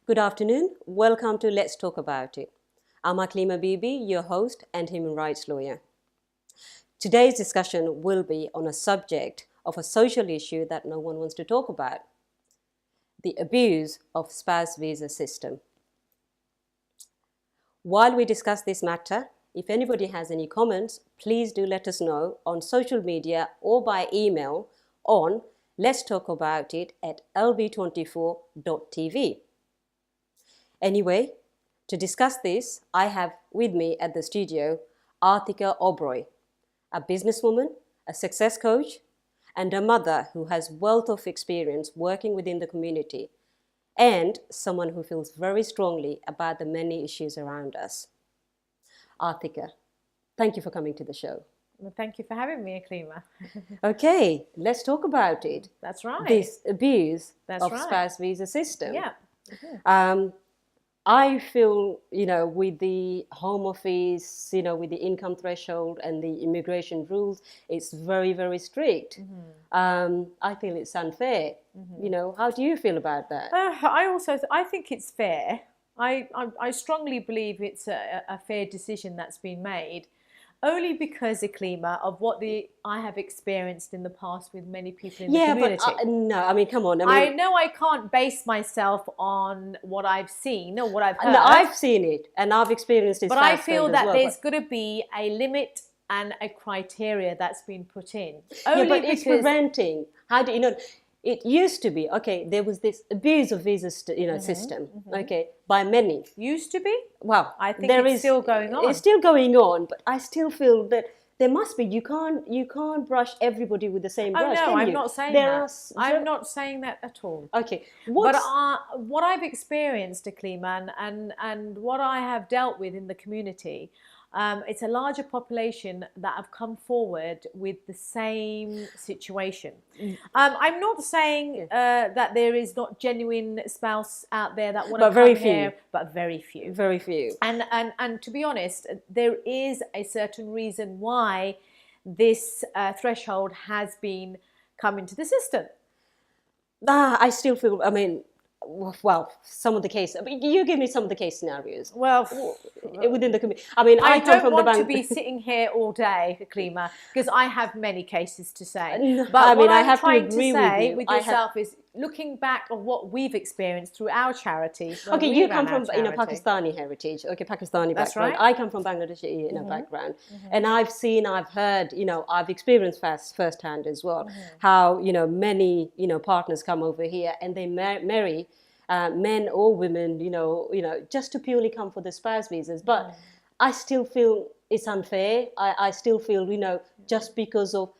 Good afternoon. Welcome to Let's Talk About It. I'm Aklima Bibi, your host and human rights lawyer. Today's discussion will be on a subject of a social issue that no one wants to talk about: the abuse of spouse visa system. While we discuss this matter, if anybody has any comments, please do let us know on social media or by email on letstalkaboutit@lb24.tv. Anyway, to discuss this, I have with me at the studio Arthika Oberoi, a businesswoman, a success coach, and a mother who has wealth of experience working within the community, and someone who feels very strongly about the many issues around us. Arthika, thank you for coming to the show. Well, thank you for having me, Aklima. Okay, let's talk about it. That's right. This abuse That's of right. spouse visa system. Yeah. I feel, with the Home Office, with the income threshold and the immigration rules, it's very, very strict. I feel it's unfair. How do you feel about that? I think it's fair. I strongly believe it's a fair decision that's been made, only because, Aklima, of what I have experienced in the past with many people in the community. But no, I mean, come on. I know I can't base myself on what I've seen or what I've heard. No, I've seen it and I've experienced it. But I feel that there's got to be a limit and a criteria that's been put in. It's preventing. How do you know? It used to be, okay, there was this abuse of visa system, okay, by many. Used to be? Well, I think it's still going on. It's still going on, but I still feel that there must be. You can't brush everybody with the same brush. Oh no, I'm not saying that. I'm not saying that at all. Okay, but what I've experienced, Aklima, and what I have dealt with in the community, it's a larger population that have come forward with the same situation. I'm not saying that there is not genuine spouse out there that want to come here, but very few. Very few. And to be honest, there is a certain reason why this threshold has been come into the system. I still feel, well, some of the cases. You give me some of the case scenarios. Well, within the community. I don't want to be sitting here all day, Aklima, because I have many cases to say. But what I have trying to agree to say with yourself is looking back on what we've experienced through our charity. Okay, you come from Pakistani heritage. Okay, Pakistani That's background. Right. I come from Bangladeshi background, and I've seen, I've heard, I've experienced firsthand as well how many partners come over here and they marry men or women, just to purely come for the spouse visas. But I still feel it's unfair. I still feel, just because of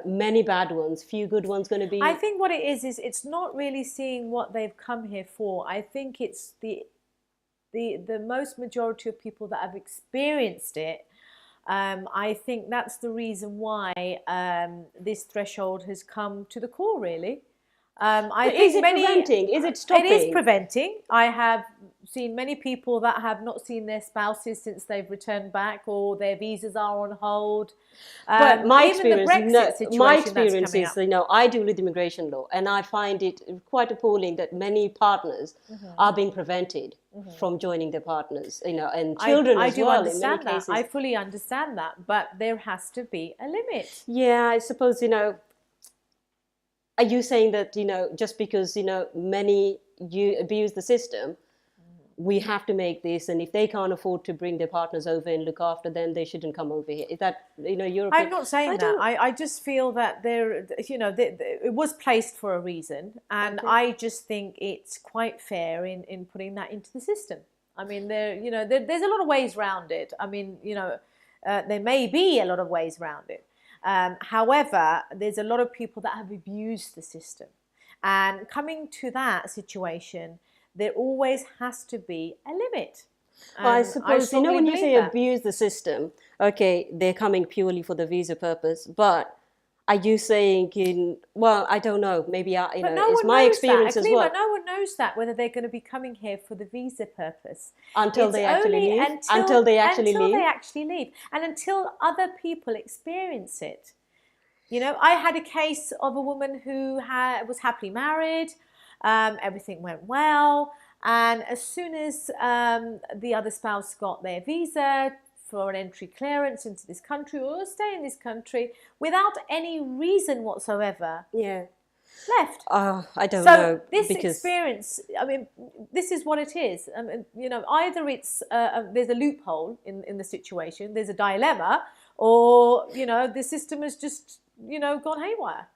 many bad ones, few good ones going to be. I think what it is it's not really seeing what they've come here for. I think it's the most majority of people that have experienced it. I think that's the reason why this threshold has come to the core, really. Is it preventing? Is it stopping? It is preventing. I have seen many people that have not seen their spouses since they've returned back, or their visas are on hold. But my experience is, I deal with immigration law, and I find it quite appalling that many partners are being prevented from joining their partners, and children as well. I do understand that. I fully understand that, but there has to be a limit. Yeah, I suppose, are you saying that, just because, many abuse the system, we have to make this, and if they can't afford to bring their partners over and look after them, they shouldn't come over here? Is that, your opinion? I'm not saying that. I just feel that it was placed for a reason, and I just think it's quite fair in putting that into the system. I mean, there's a lot of ways around it. I mean, there may be a lot of ways around it. However, there's a lot of people that have abused the system, and coming to that situation, there always has to be a limit. Well, I suppose, when you say abuse the system, okay, they're coming purely for the visa purpose, but are you saying, well, I don't know, maybe, it's my experience as well. No one knows that, whether they're going to be coming here for the visa purpose. Until they actually leave? Until they actually leave. And until other people experience it. I had a case of a woman who was happily married, everything went well, And as soon as the other spouse got their visa for an entry clearance into this country or stay in this country without any reason whatsoever, Yeah. left. I don't So know this because experience, I mean, this is what it is. I mean, you know, either it's there's a loophole in the situation, there's a dilemma, or you know, the system has just gone haywire.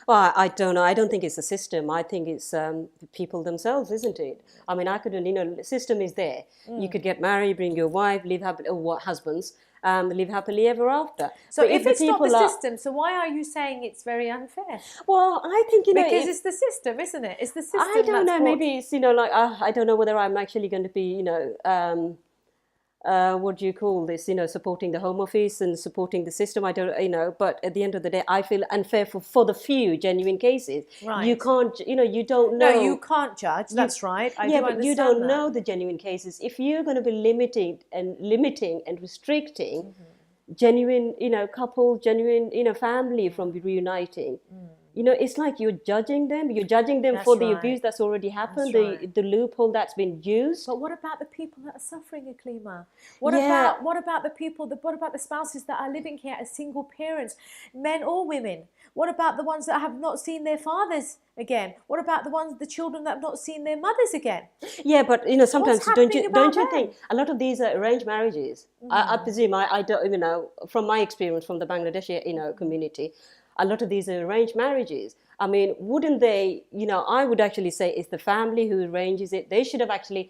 well, I don't know. I don't think it's the system. I think it's the people themselves, isn't it? I mean, I couldn't. The system is there. You could get married, bring your wife, live happily, or husbands, live happily ever after. So But if the it's not the people system, so why are you saying it's very unfair? well, I think Because it's the system, isn't it? It's the system. I don't that's know. what- Maybe it's like I don't know whether I'm actually going to be what do you call this? Supporting the Home Office and supporting the system. I don't. But at the end of the day, I feel unfair for the few genuine cases. Right. You can't. You don't know. No, you can't judge. That's right. I Yeah, do but you understand don't that. know the genuine cases. If you're going to be limiting and restricting genuine, couple, genuine, family from reuniting. It's like you're judging them. You're judging them That's for the right. abuse that's already happened, That's right. the loophole that's been used. But what about the people that are suffering, Iklima? What Yeah. about the people? What about the spouses that are living here as single parents, men or women? What about the ones that have not seen their fathers again? What about the children that have not seen their mothers again? Yeah, but sometimes don't happening you about think a lot of these are arranged marriages? I presume I don't from my experience from the Bangladeshi community, a lot of these are arranged marriages. I mean, wouldn't they? I would actually say it's the family who arranges it. They should have actually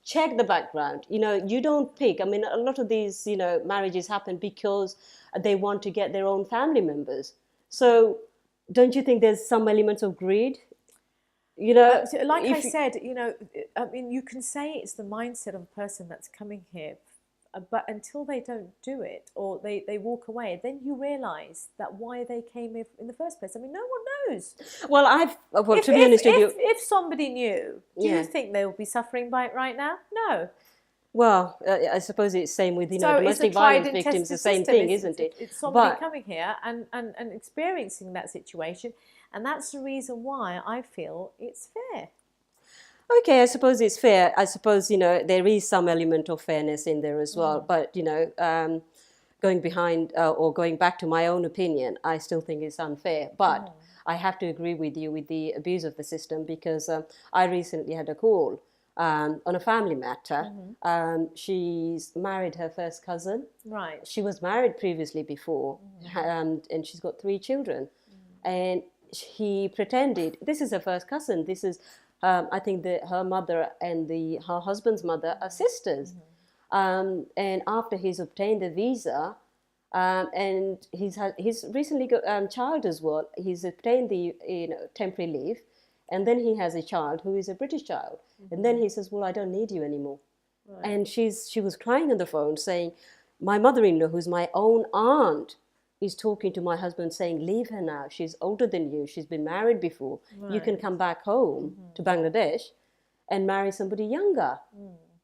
checked the background. You don't pick. I mean, a lot of these marriages happen because they want to get their own family members. So, don't you think there's some elements of greed? So like I if you- said, I mean, you can say it's the mindset of a person that's coming here, but until they don't do it or they walk away, then you realise that why they came here in the first place. I mean, no one knows. well, to be honest with you, If somebody knew, do Yeah. you think they would be suffering by it right now? No. well, I suppose it's same with So it's domestic a tried violence and victims, the tested same system, thing, isn't it? It's somebody But coming here and experiencing that situation, and that's the reason why I feel it's fair. okay, I suppose it's fair. I suppose there is some element of fairness in there as well. But going behind or going back to my own opinion, I still think it's unfair. But I have to agree with you with the abuse of the system because I recently had a call on a family matter. She's married her first cousin. Right. She was married previously before, and she's got 3 children. And he pretended this is her first cousin. This is, I think, her mother and her husband's mother are sisters. And after he's obtained the visa, and he's recently got child as well. He's obtained the temporary leave, and then he has a child who is a British child. And then he says, "Well, I don't need you anymore." Right. And she was crying on the phone saying, "My mother-in-law, who's my own aunt, is talking to my husband saying, 'Leave her now. She's older than you. She's been married before. You can come back home to Bangladesh and marry somebody younger.'"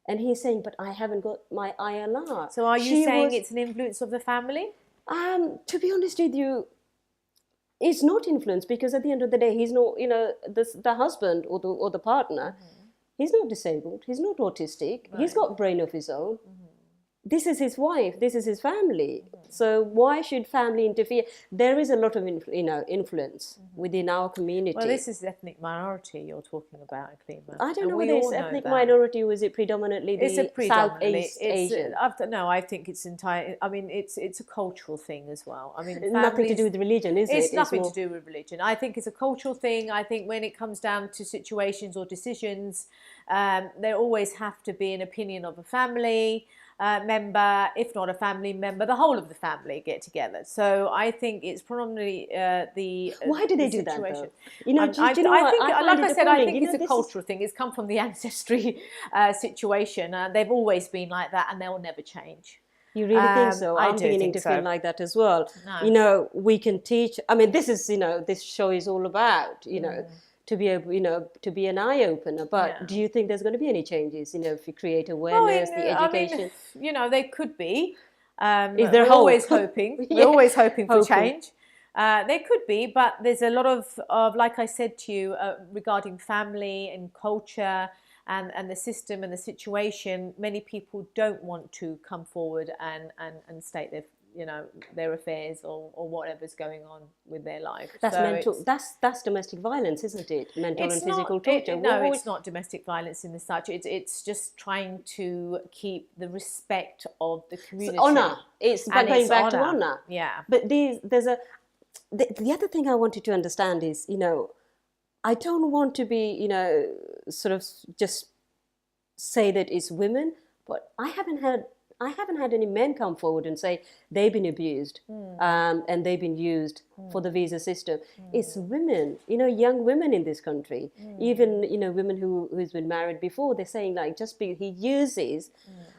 And he's saying, "But I haven't got my ILR." So are you She saying was- it's an influence of the family? To be honest with you, it's not influence because at the end of the day, he's not, the husband or the partner, he's not disabled, he's not autistic, he's got brain of his own. This is his wife, this is his family. So why should family interfere? There is a lot of influence within our community. Well, this is ethnic minority you're talking about, Iklima. I don't and know we whether it's all know ethnic that. minority or is it predominantly It's a the predominantly. Southeast Asian? No, I think it's entire. I mean, it's a cultural thing as well. I mean, Nothing to families- do with religion, is it? It's nothing more- to do with religion. I think it's a cultural thing. I think when it comes down to situations or decisions, there always have to be an opinion of a family member, if not a family member, the whole of the family get together. So I think it's probably the Why do they the do that, though? situation. Do you know I what? think, find like it I said, I appalling. think it's a this is- cultural thing. It's come from the ancestry situation. They've always been like that, and they'll never change. You really think so? I I'm do beginning think to feel so. like that as well. No. We can teach. I mean, this is, this show is all about, to be able, to be an eye opener. But Yeah. do you think there's going to be any changes? If you create Well, awareness, the education. there could be. Is there we're hope? always hoping. Yeah. We're always hoping for Hoping. change. There could be, but there's a lot of like I said to you, regarding family and culture and the system and the situation. Many people don't want to come forward and state their, you know, their affairs or whatever's going on with their life. That's So mental. it's- That's domestic violence, isn't it? Mental and it's physical not, torture. no, What would- it's not domestic violence in the such. It's just trying to keep the respect of the community. Honor. It's And going it's back to honour. honor. Yeah. But there's a the other thing I wanted to understand is, you know, I don't want to be, you know, sort of just say that it's women, but I haven't had any men come forward and say they've been abused and they've been used for the visa system. It's women, you know, young women in this country, even, you know, women who's been married before. They're saying like, he uses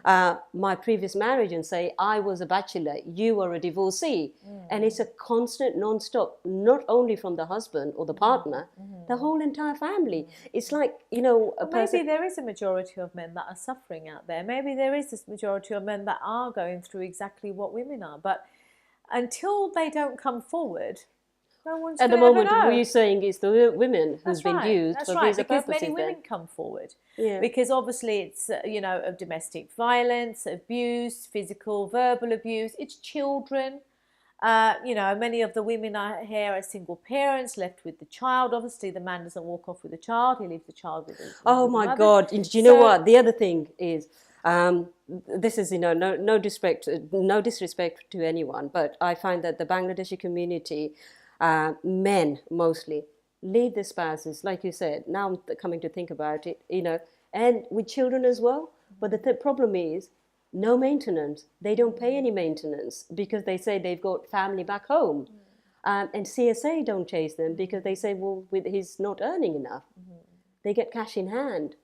my previous marriage and say I was a bachelor, you are a divorcee, and it's a constant, non-stop, not only from the husband or the partner, the whole entire family. It's like, you know, a person. Maybe there is a majority of men that are suffering out there. Maybe there is this majority of men that are going through exactly what women are. But until they don't come forward, no one's At the going to moment, ever know. what you're saying is the women who's That's been right. used That's for right, visa because purposes. many then. women come forward. Yeah. Because obviously it's, you know, of domestic violence, abuse, physical, verbal abuse. It's children. You know, many of the women here are single parents, left with the child. Obviously, the man doesn't walk off with the child; he leaves the child with the Oh with the my mother. God! Do you know what? The other thing is, this is, you know, no disrespect to anyone, but I find that the Bangladeshi community, men mostly, leave their spouses, like you said. Now I'm coming to think about it, you know, and with children as well. But the problem is, no maintenance. They don't pay any maintenance because they say they've got family back home. And CSA don't chase them because they say, well, he's not earning enough. They get cash in hand.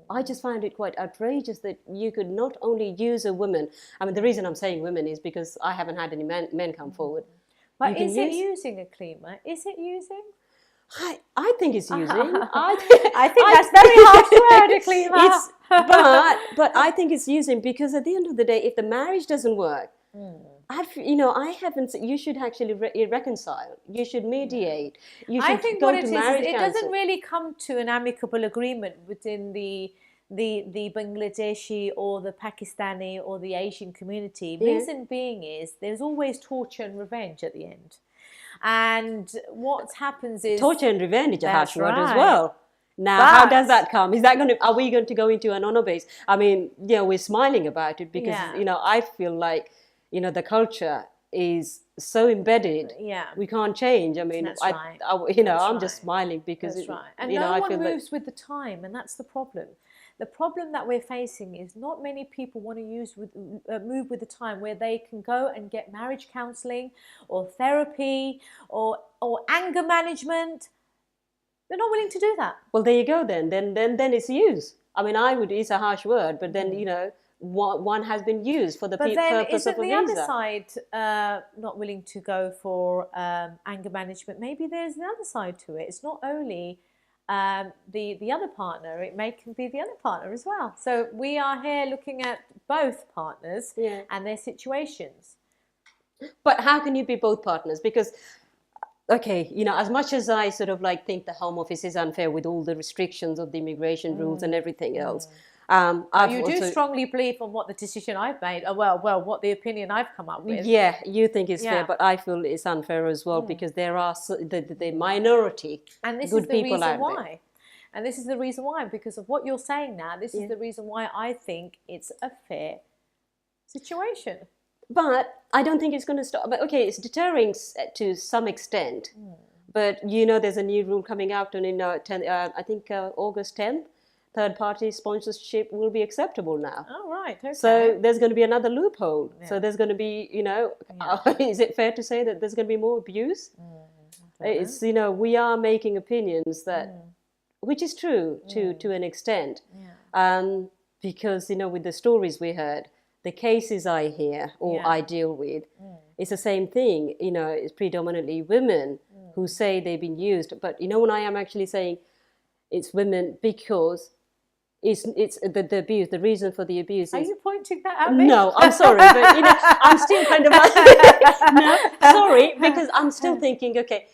I just find it quite outrageous that you could not only use a woman. I mean, the reason I'm saying women is because I haven't had any men come forward. But You can is it use- using a Klima? Is it using? I think it's using. I think that's very harsh word, a Klima. It's, but I think it's using because at the end of the day, if the marriage doesn't work, you should actually reconcile. You should mediate. You should I think go what to it is marriage it council. doesn't really come to an amicable agreement within the Bangladeshi or the Pakistani or the Asian community. Yeah. Reason being is there's always torture and revenge at the end. And what happens is Torture and revenge is a harsh That's word as right. well. Now, how But- does that come? Are we going to go into an honor base? I mean, we're smiling about it because, Yeah. I feel like, the culture is so embedded. Yeah. We can't change. I mean, That's right. That's I'm just right. smiling because, That's right. And I no one feel moves with the time, and that's the problem. The problem that we're facing is not many people want to move with the time, where they can go and get marriage counselling or therapy or anger management. They're not willing to do that. well, there you go then. Then it's used. I mean, it's a harsh word, but then, one has been used for the But then purpose of isn't a the visa. other side not willing to go for anger management? Maybe there's the other side to it. It's not only the other partner, it can be the other partner as well. So we are here looking at both partners Yeah. and their situations. But how can you be both partners? Because, okay, as much as I sort of like think the Home Office is unfair with all the restrictions of the immigration rules and everything else, I've You do also, strongly believe on what the decision I've made, what the opinion I've come up with. yeah, you think it's fair, Yeah. but I feel it's unfair as well because there are the minority And this good is the people reason out there. why. And this is the reason why, because of what you're saying now, this is the reason why I think it's a fair situation. But I don't think it's going to stop. But okay, it's deterring to some extent. But there's a new rule coming out on I think August 10th. Third-party sponsorship will be acceptable now. Oh, right. Okay. So there's going to be another loophole. So there's going to be, is it fair to say that there's going to be more abuse? It's, we are making opinions that, which is true to an extent. Because, with the stories we heard, the cases I hear or I deal with, it's the same thing. It's predominantly women who say they've been used. But when I am actually saying it's women because It's the abuse. The reason for the abuse Are is you pointing that at me? no. I'm sorry, but I'm still kind of like no. Sorry, because I'm still thinking. Okay,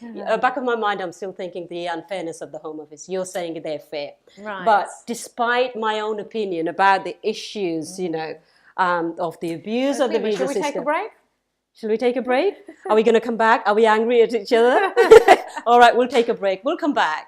back of my mind, I'm still thinking the unfairness of the Home Office. You're saying they're fair, Right. but despite my own opinion about the issues, of the abuse of the visa Shall we system. take a break? Shall we take a break? Are we going to come back? Are we angry at each other? All right, we'll take a break. We'll come back.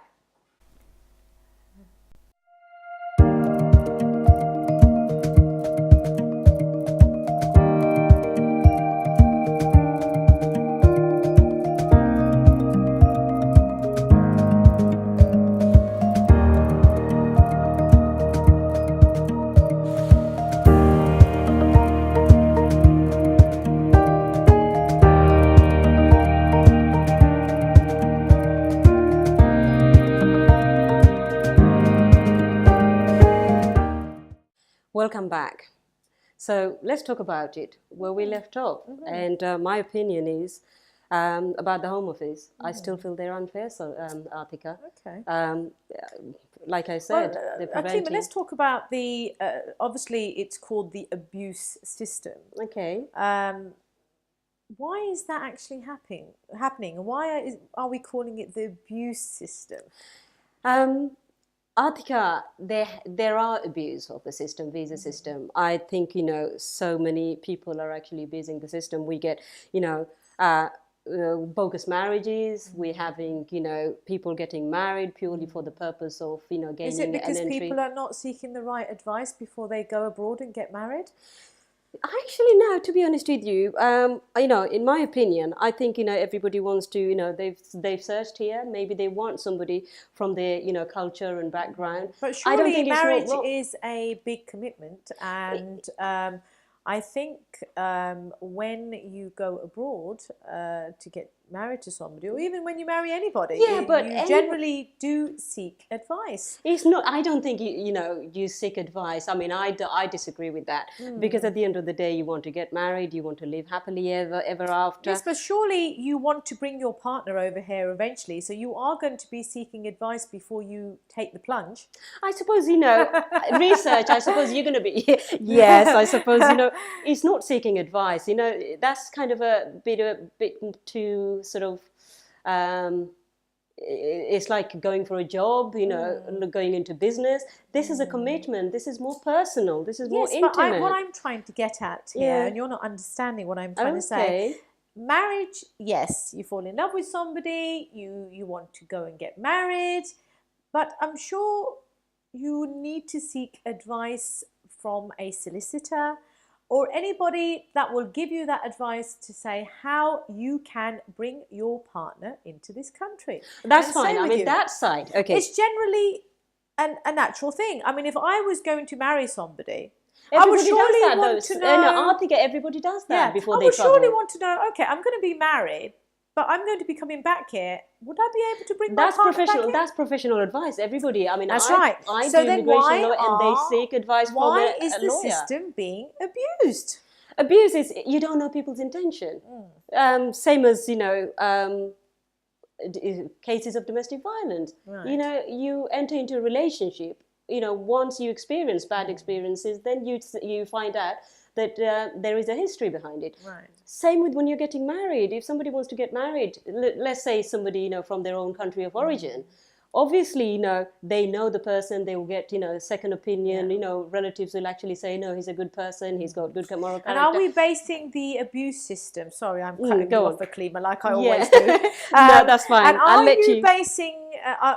Welcome back. So let's talk about it, where we left off. And my opinion is about the Home Office. I still feel they're unfair, so Artika. Okay. Like I said, they're Aklima, preventing. let's talk about the, obviously it's called the abuse system. Okay. Why is that actually happening? Why are we calling it the abuse system? Artika, there are abuse of the system, visa system. I think, so many people are actually abusing the system. We get, bogus marriages. We're having, people getting married purely for the purpose of, gaining Is it because an entry. people are not seeking the right advice before they go abroad and get married? Actually, no, to be honest with you, in my opinion, I think, everybody wants to, they've searched here. Maybe they want somebody from their, culture and background. But I don't surely think it's not marriage wrong. is a big commitment, and I think when you go abroad to get married to somebody, or even when you marry anybody, you generally do seek advice. It's not. I don't think you seek advice. I mean, I disagree with that because at the end of the day, you want to get married, you want to live happily ever after. Yes, but surely you want to bring your partner over here eventually, so you are going to be seeking advice before you take the plunge. I suppose research. I suppose you're going to be yes. I suppose it's not seeking advice. That's kind of a bit too sort of. It's like going for a job, going into business. This is a commitment. This is more personal. This is more intimate. But what I'm trying to get at here, and you're not understanding what I'm trying to say. Marriage, yes, you fall in love with somebody, you want to go and get married, but I'm sure you need to seek advice from a solicitor or anybody that will give you that advice to say how you can bring your partner into this country. That's fine. I mean, that side. Okay. It's generally a natural thing. I mean, if I was going to marry somebody, everybody I would surely want to know. I think everybody does that before they travel. I would surely travel. want to know, okay, I'm going to be married, but I'm going to be coming back here. Would I be able to bring my partner back here? That's professional advice. Everybody, I mean, that's right. I so do then immigration law and they seek advice from a lawyer. Why is the system being abused? Abuse is you don't know people's intention. Same as, cases of domestic violence. Right. You enter into a relationship. Once you experience bad experiences, then you find out that there is a history behind it. Right. Same with when you're getting married. If somebody wants to get married, let's say somebody from their own country of origin, obviously they know the person. They will get second opinion. Relatives will actually say no, he's a good person. He's got good moral character. And are we basing the abuse system? Sorry, I'm cutting you off the Klima like I always do. do. No, that's fine. And are you basing,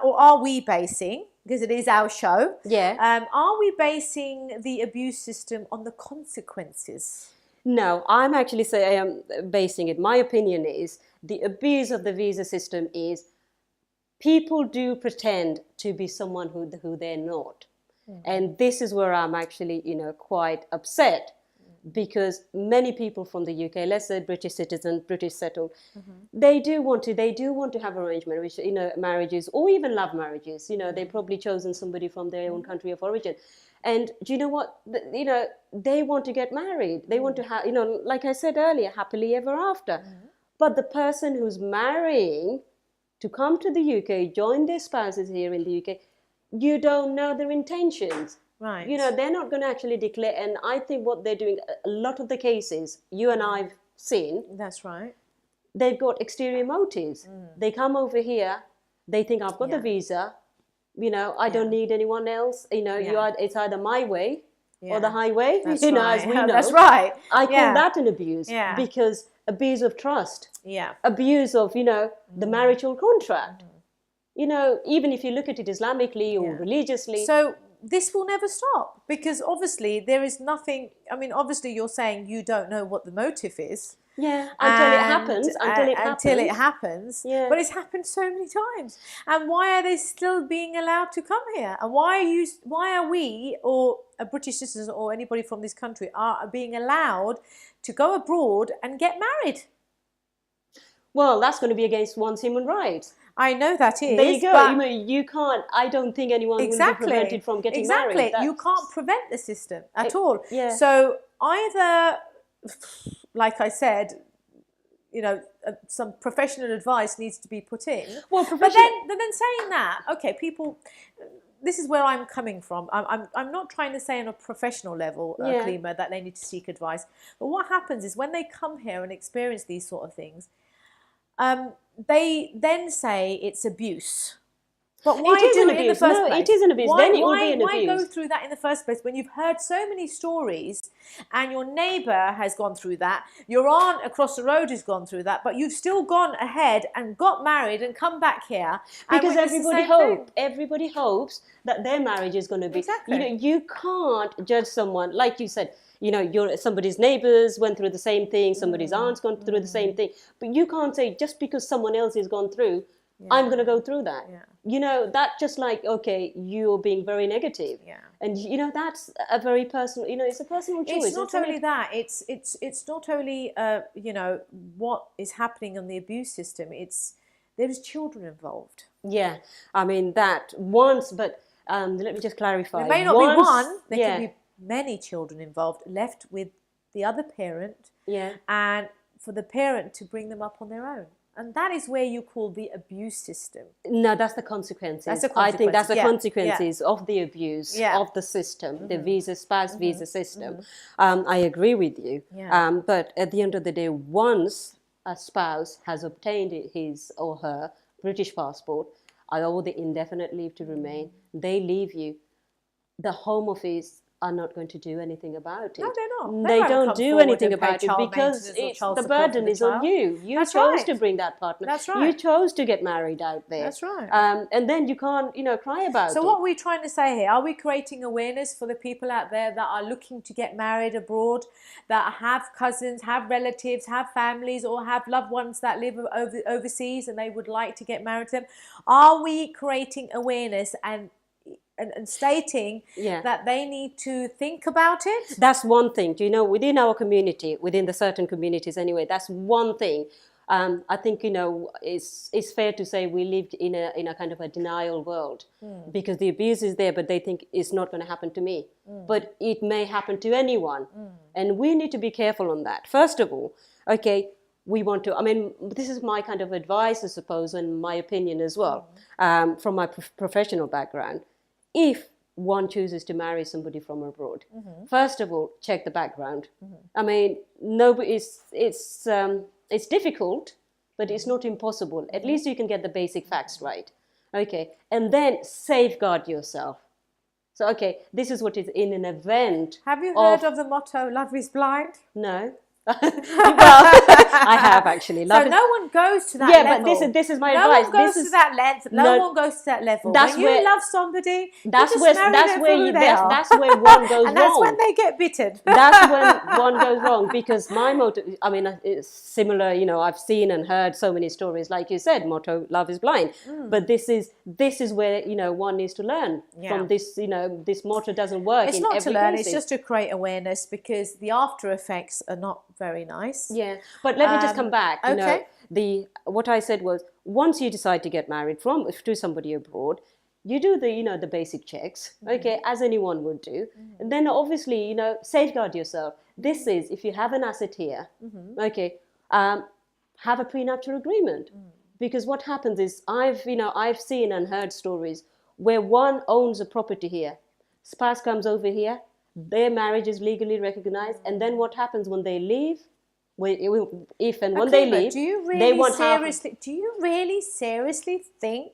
or are we basing? Because it is our show. Yeah. Are we basing the abuse system on the consequences? No, I'm actually basing it. My opinion is the abuse of the visa system is people do pretend to be someone who they're not. And this is where I'm actually, quite upset. Because many people from the UK, let's say British citizens, British settled, they do want to have arrangement, which marriages or even love marriages. They've probably chosen somebody from their own country of origin, and do you know what? They want to get married. They want to have, like I said earlier, happily ever after. But the person who's marrying to come to the UK, join their spouses here in the UK, you don't know their intentions. Right. they're not going to actually declare. And I think what they're doing, a lot of the cases you and I've seen, That's right. they've got exterior motives. They come over here, they think I've got the Yeah. visa, I don't need anyone else. Yeah. It's either my way or Yeah. the highway. That's as right. we know. That's right. I call Yeah. that an abuse, Yeah. because abuse of trust, Yeah. abuse of the marital contract. Even if you look at it Islamically or religiously. So this will never stop, because obviously there is nothing. I mean, obviously you're saying you don't know what the motive is. Yeah, until it happens. Until it happens. Yeah. But it's happened so many times. And why are they still being allowed to come here? And why are we, or a British citizen or anybody from this country, are being allowed to go abroad and get married? Well, that's going to be against one's human rights. I know that is. There you go. But You can't. I don't think anyone will be prevented from getting married. Exactly. You can't prevent the system at all. Yeah. So either, like I said, some professional advice needs to be put in. Well, but then saying that, okay, people. This is where I'm coming from. I'm not trying to say on a professional level, Klima, that they need to seek advice. But what happens is when they come here and experience these sort of things, they then say it's abuse. But why It is do an it in the abuse. first No, place? it is an abuse. Then it will be an Why go abuse. through that in the first place when you've heard so many stories, and your neighbour has gone through that, your aunt across the road has gone through that, but you've still gone ahead and got married and come back here? And Because witnessed the same thing? everybody hopes that their marriage is going to be. Exactly. You can't judge someone, like you said. Somebody's neighbors went through the same thing, somebody's aunt's gone through the same thing. But you can't say just because someone else has gone through, I'm going to go through that. Yeah. That just like, okay, you're being very negative. Yeah. And, that's a very personal, it's a personal choice. It's not only that. It's not only, what is happening on the abuse system. There's children involved. Yeah. I mean, that once, but let me just clarify. There may not be one. There could be many children involved, left with the other parent. Yeah. And for the parent to bring them up on their own. And that is where you call the abuse system. No, that's the consequences. That's the I think that's the consequences. consequences of the abuse of the system, the spouse visa system. I agree with you. Yeah. But at the end of the day, once a spouse has obtained his or her British passport or the indefinite leave to remain, they leave you. The Home Office are not going to do anything about it. No, they're not. They won't don't come do forward anything and pay about it child because maintenance or child the support for burden the is on child. you. You That's chose right. to bring that partner. That's right. You chose to get married out there. That's right. And then you can't, cry about it. So what are we trying to say here? Are we creating awareness for the people out there that are looking to get married abroad, that have cousins, have relatives, have families, or have loved ones that live overseas and they would like to get married to them? Are we creating awareness and stating that they need to think about it? That's one thing. Within our community, within the certain communities anyway, that's one thing. I think, it's fair to say we lived in a kind of a denial world because the abuse is there, but they think it's not going to happen to me. But it may happen to anyone. And we need to be careful on that. First of all, okay, we want to, this is my kind of advice, I suppose, and my opinion as well, from my professional background. If one chooses to marry somebody from abroad, first of all, check the background. It's difficult, but it's not impossible. At least you can get the basic facts right. Okay, and then safeguard yourself. So, okay, this is what is in an event. Have you heard of the motto, love is blind? No. Well, I have actually. So no one goes to that level. But this is my no advice. No one goes to that length. No one goes to that level. When you love somebody, that's you where just that's where one goes and that's wrong. when they get bitten. That's when one goes wrong, because my motto, it's similar. I've seen and heard so many stories, like you said, motto, love is blind. But this is where one needs to learn from this. This motto doesn't work. It's not to learn. It's just to create awareness, because the after effects are not very nice. Yeah, but let me just come back. Okay. What I said was, once you decide to get married to somebody abroad, you do the basic checks, okay, as anyone would do, and then obviously safeguard yourself. This is, if you have an asset here, okay, have a prenuptial agreement, because what happens is I've seen and heard stories where one owns a property here. spouse comes over here, their marriage is legally recognized, and then what happens when they leave? If and when they Akima, leave, do you they really want half. seriously think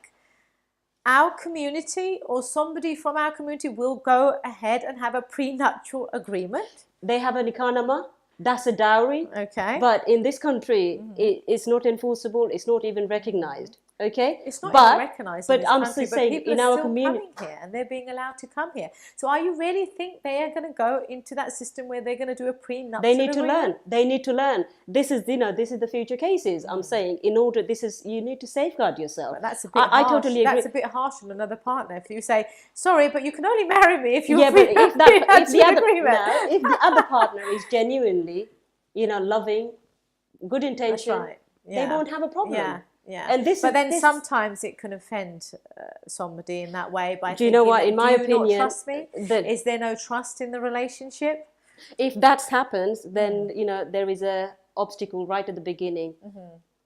our community or somebody from our community will go ahead and have a prenuptial agreement? They have an ikanama, that's a dowry. Okay. But in this country, it's not enforceable, it's not even recognized. Okay? It's not but, even recognised but in this I'm country, saying but people in are our still community. coming here and they're being allowed to come here. So are you really think they are going to go into that system where they're going to do a prenuptial They need to agreement? learn. They need to learn. This is, this is the future cases. I'm saying, you need to safeguard yourself. But that's a bit harsh. I totally agree. That's a bit harsh on another partner. If you say, sorry, but you can only marry me if you Yeah, but if agreement. if the other partner is genuinely, loving, good intention, That's right. Yeah. they won't have a problem. Yeah. Yeah, And but then sometimes it can offend somebody in that way by do you know thinking what? that, In my do you opinion, not trust me? that Is there no trust in the relationship? if that happens, then there is a obstacle right at the beginning.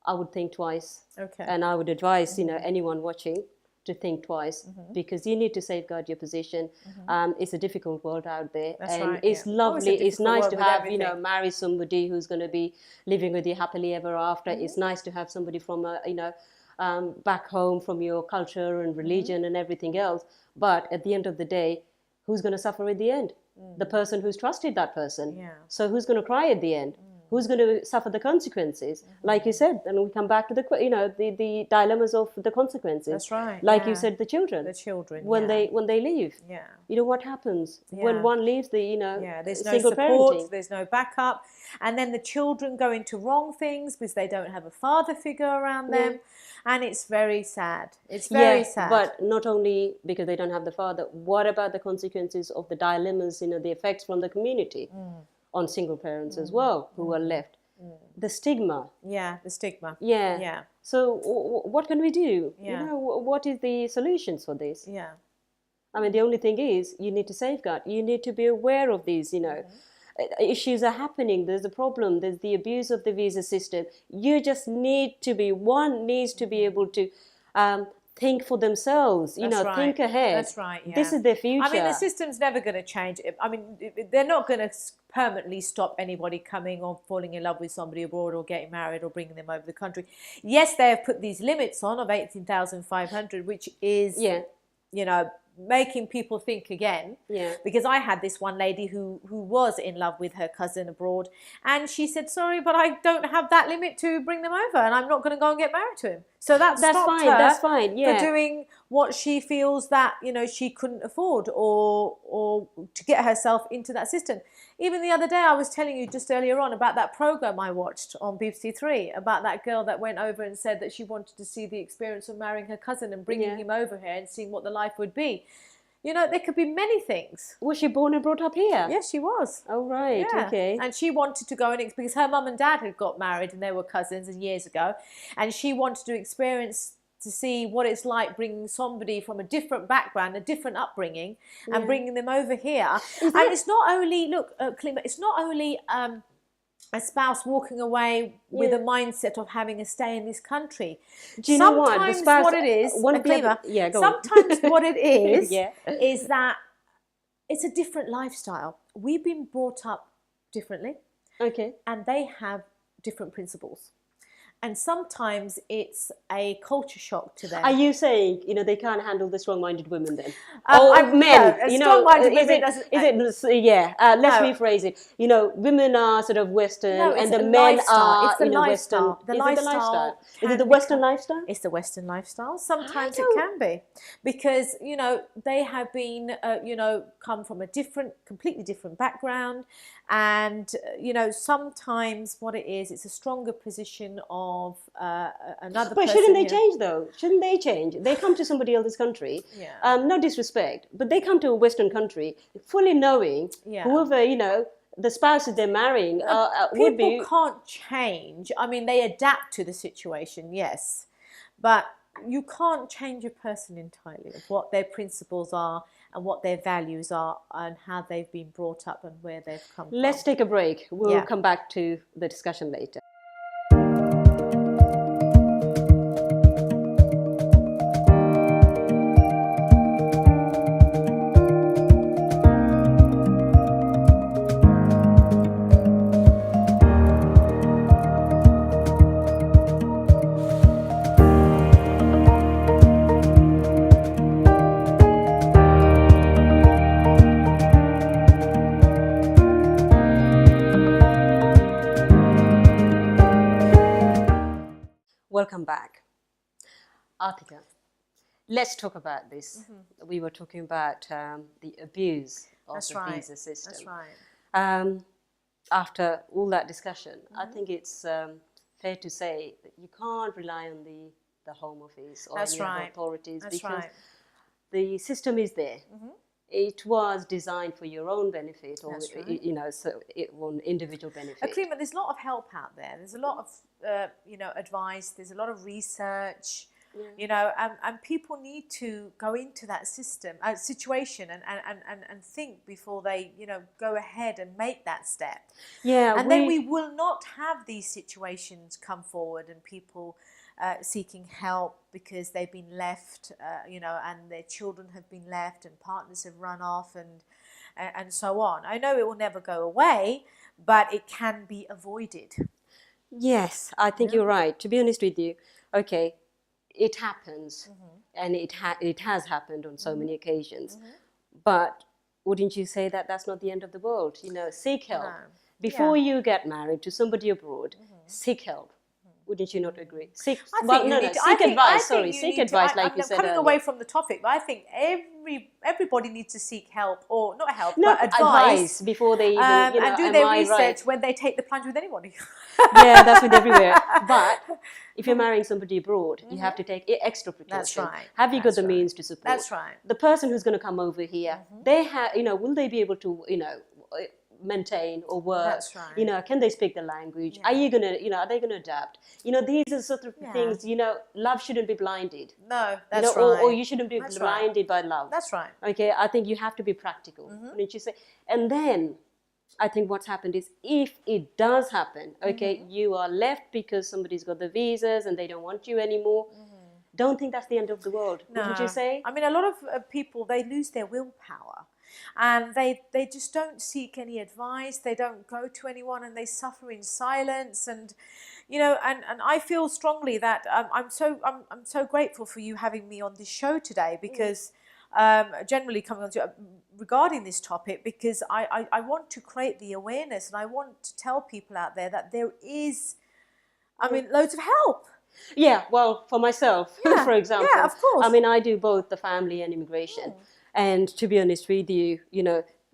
I would think twice, Okay. and I would advise anyone watching to think twice, because you need to safeguard your position. It's a difficult world out there, That's and right, it's yeah. lovely. Always a It's difficult nice world to with have everything. marry somebody who's going to be living with you happily ever after. It's nice to have somebody from back home, from your culture and religion and everything else. But at the end of the day, who's going to suffer at the end? The person who's trusted that person. Yeah. So who's going to cry at the end? Who's going to suffer the consequences? Like you said, and we come back to the dilemmas of the consequences. That's right. Like yeah. you said, the children. The children. When yeah. they leave. Yeah. What happens Yeah. when one leaves the Yeah, there's no single support, parenting? there's no backup, and then the children go into wrong things because they don't have a father figure around them, and it's very sad. It's very sad. But not only because they don't have the father. What about the consequences of the dilemmas? The effects from the community on single parents as well who are left. The stigma. Yeah, the stigma. Yeah. Yeah. So what can we do? Yeah. What is the solutions for this? Yeah. I mean, the only thing is you need to safeguard. You need to be aware of these, issues are happening. There's a problem. There's the abuse of the visa system. You just one needs to be able to think for themselves, That's right. think ahead. That's right, yeah. This is their future. I mean, the system's never going to change. I mean, they're not going to permanently stop anybody coming or falling in love with somebody abroad or getting married or bringing them over the country. Yes, they have put these limits on of 18,500, which is, making people think again. Yeah. Because I had this one lady who was in love with her cousin abroad, and she said, sorry, but I don't have that limit to bring them over, and I'm not going to go and get married to him. So that's stopped fine. her That's fine. Yeah. for doing what she feels that she couldn't afford or to get herself into that system. Even the other day, I was telling you just earlier on about that program I watched on BBC Three about that girl that went over and said that she wanted to see the experience of marrying her cousin and bringing him over here and seeing what the life would be. There could be many things. Was she born and brought up here? Yes, she was. Oh, right. Yeah. Okay. And she wanted to go because her mum and dad had got married and they were cousins and years ago, and she wanted to experience to see what it's like bringing somebody from a different background, a different upbringing, and bringing them over here. And it's not only, Klima, it's not only a spouse walking away with a mindset of having a stay in this country. Do you know what? Sometimes The spouse, what it is, Klima, go on. sometimes what it is, Yeah. is that it's a different lifestyle. We've been brought up differently, Okay. and they have different principles. And sometimes it's a culture shock to them. Are you saying, they can't handle the strong-minded women then? Men. Men, Strong-minded is women let's No. rephrase it. Women are sort of Western No, it's and the a men lifestyle. are, It's the lifestyle. Western. The Is it the lifestyle? lifestyle Is it the can Western become- lifestyle? It's the Western lifestyle. Sometimes it don't- can be because, they have been, come from a completely different background. And, sometimes what it is, it's a stronger position of another But person. shouldn't they change though? Shouldn't they change? They come to somebody else's country. Yeah. No disrespect, but they come to a Western country fully knowing Yeah. whoever, the spouses they're marrying would be. People can't change. I mean, they adapt to the situation, yes. But you can't change a person entirely of what their principles are and what their values are and how they've been brought up and where they've come Let's from. take a break. We'll Yeah. come back to the discussion later. back. Artika, let's talk about this. We were talking about the abuse of That's the right. visa system. That's right. After all that discussion, I think it's fair to say that you can't rely on the Home Office or That's any other right. authorities That's because right. the system is there. It was designed for your own benefit, or That's right. you know, so it on individual benefit. Aklima, there's a lot of help out there. There's a lot of, advice. There's a lot of research, and people need to go into that situation and think before they, go ahead and make that step. Yeah, And then we will not have these situations come forward and people seeking help because they've been left, and their children have been left and partners have run off and so on. I know it will never go away, but it can be avoided. Yes, I think you're right. To be honest with you, okay, it happens, and it has happened on so many occasions. But wouldn't you say that that's not the end of the world? Seek help. No. Before you get married to somebody abroad, seek help. Wouldn't you not agree? Seek advice. Seek advice, like you said I'm coming earlier. away from the topic, but I think everybody needs to seek help, or not help, No, but advice before they even, and do their research right? when they take the plunge with anybody. Yeah, that's with everywhere. But if you're marrying somebody abroad, you have to take extra precautions. That's right. Have you got That's the right. means to support? That's right. The person who's going to come over here, they have, will they be able to, maintain or work? That's right. Can they speak the language? Are you gonna, are they gonna adapt? These are sort of things. Love shouldn't be blinded. No, that's right. Or you shouldn't be That's blinded by love. That's right. Okay, I think you have to be practical. Wouldn't you say? And then I think what's happened is, if it does happen, okay, you are left because somebody's got the visas and they don't want you anymore. Don't think that's the end of the world. No. Wouldn't you say? I mean, a lot of people, they lose their willpower. And they just don't seek any advice. They don't go to anyone, and they suffer in silence. And and I feel strongly that I'm so grateful for you having me on this show today, because generally coming on to regarding this topic, because I want to create the awareness, and I want to tell people out there that there is, loads of help. Yeah, well, for myself, for example. Yeah, of course. I do both the family and immigration. And to be honest with you,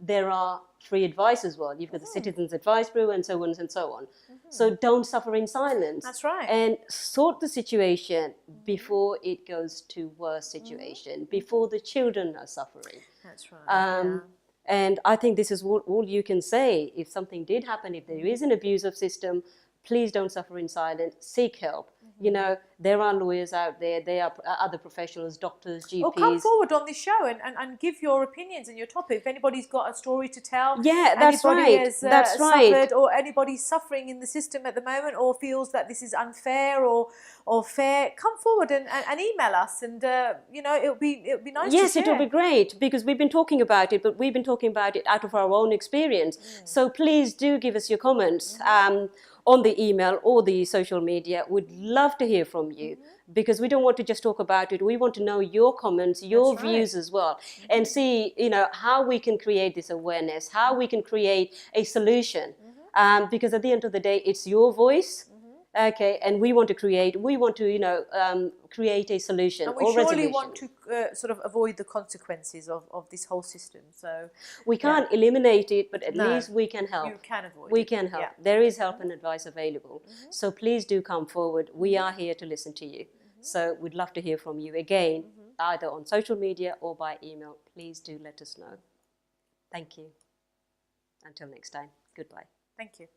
there are free advice as well. You've got the Citizens Advice Bureau and so on and so on. So don't suffer in silence. That's right. And sort the situation before it goes to worse situation, before the children are suffering. That's right. And I think this is all you can say. If something did happen, if there is an abusive system, please don't suffer in silence. Seek help. There are lawyers out there. There are other professionals, doctors, GPs. Well, come forward on this show and give your opinions and your topic. If anybody's got a story to tell, yeah, that's anybody right. has That's right. suffered, or anybody's suffering in the system at the moment, or feels that this is unfair or fair, come forward and email us, and it'll be nice. Yes, to share. it'll be great, because we've been talking about it, but we've been talking about it out of our own experience. So please do give us your comments. On the email or the social media. We'd love to hear from you, because we don't want to just talk about it. We want to know your comments, your views as well, and see, how we can create this awareness, how we can create a solution. Because at the end of the day, it's your voice. Okay, and we want to create a solution. And we surely want to sort of avoid the consequences of this whole system. So we can't eliminate it, but at least we can help. You can avoid We it. can help. Yeah. There is help and advice available. So please do come forward. We are here to listen to you. So we'd love to hear from you again, either on social media or by email. Please do let us know. Thank you. Until next time, goodbye. Thank you.